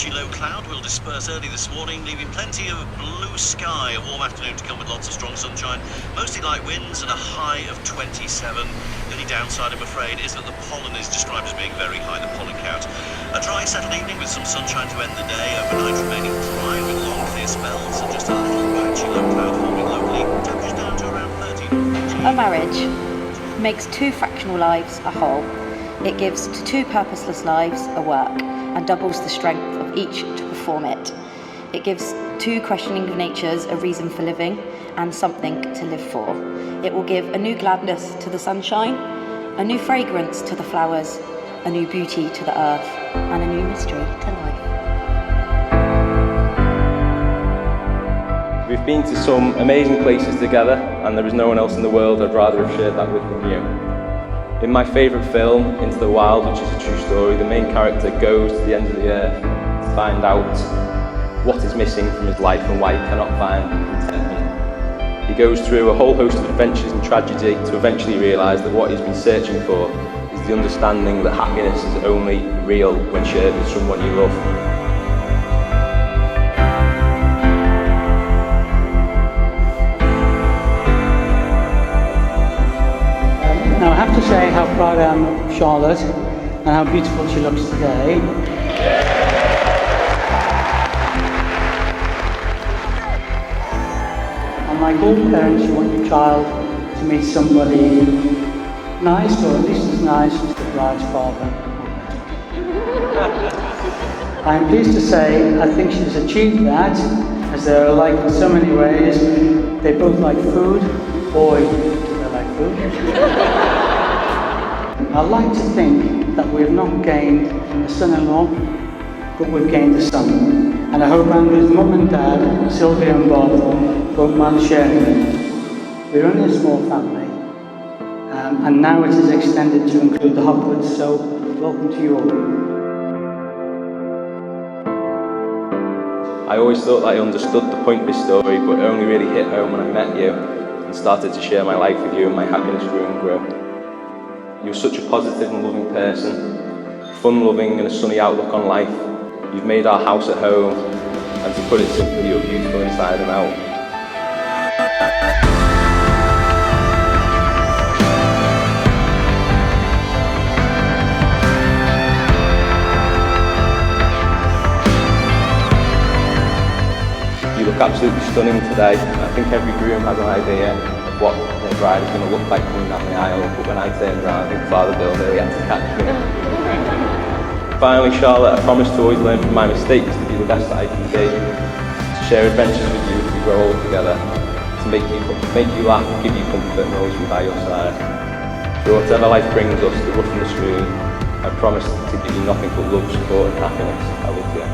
patchy low cloud will disperse early this morning, leaving plenty of blue sky. A warm afternoon to come with lots of strong sunshine, mostly light winds and a high of 27. The only downside, I'm afraid, is that the pollen is described as being very high, the pollen count. A dry, settled evening with some sunshine to end the day. Overnight remaining dry with long, clear spells and just a little patchy low cloud forming locally. Temperatures down to around 13. A marriage makes two fractional lives a whole. It gives to two purposeless lives a work and doubles the strength of each to perform it. It gives two questioning natures a reason for living and something to live for. It will give a new gladness to the sunshine, a new fragrance to the flowers, a new beauty to the earth, and a new mystery to life. We've been to some amazing places together, and there is no one else in the world I'd rather have shared that with than you. In my favourite film, Into the Wild, which is a true story, the main character goes to the end of the earth to find out what is missing from his life and why he cannot find contentment. He goes through a whole host of adventures and tragedy to eventually realise that what he's been searching for is the understanding that happiness is only real when shared with someone you love. Now I have to say how proud I am of Charlotte and how beautiful she looks today. And like all parents, you want your child to meet somebody nice, or at least as nice as the bride's father. I am pleased to say I think she's achieved that, as they're alike in so many ways. They both like food. Boy, do they like food. I like to think that we have not gained a son-in-law, but we've gained a son. And I hope Andrew's mum and dad, Sylvia and Bob, won't mind sharing it. We're only a small family, and now it is extended to include the Hopwoods, so welcome to you all. I always thought that I understood the point of this story, but it only really hit home when I met you and started to share my life with you, and my happiness grew and grew. You're such a positive and loving person, fun-loving and a sunny outlook on life. You've made our house at home, and to put it simply, you're beautiful inside and out. You look absolutely stunning today. I think every groom has an idea of what their bride is going to look like coming down the aisle, but when I turned around, I think Father Bill really had to catch me. Finally, Charlotte, I promise to always learn from my mistakes, to be the best that I can be, to share adventures with you as we grow old together, to make you laugh, give you comfort, and always be by your side. Through whatever life brings us, the rough and the smooth, I promise to give you nothing but love, support, and happiness. I love you.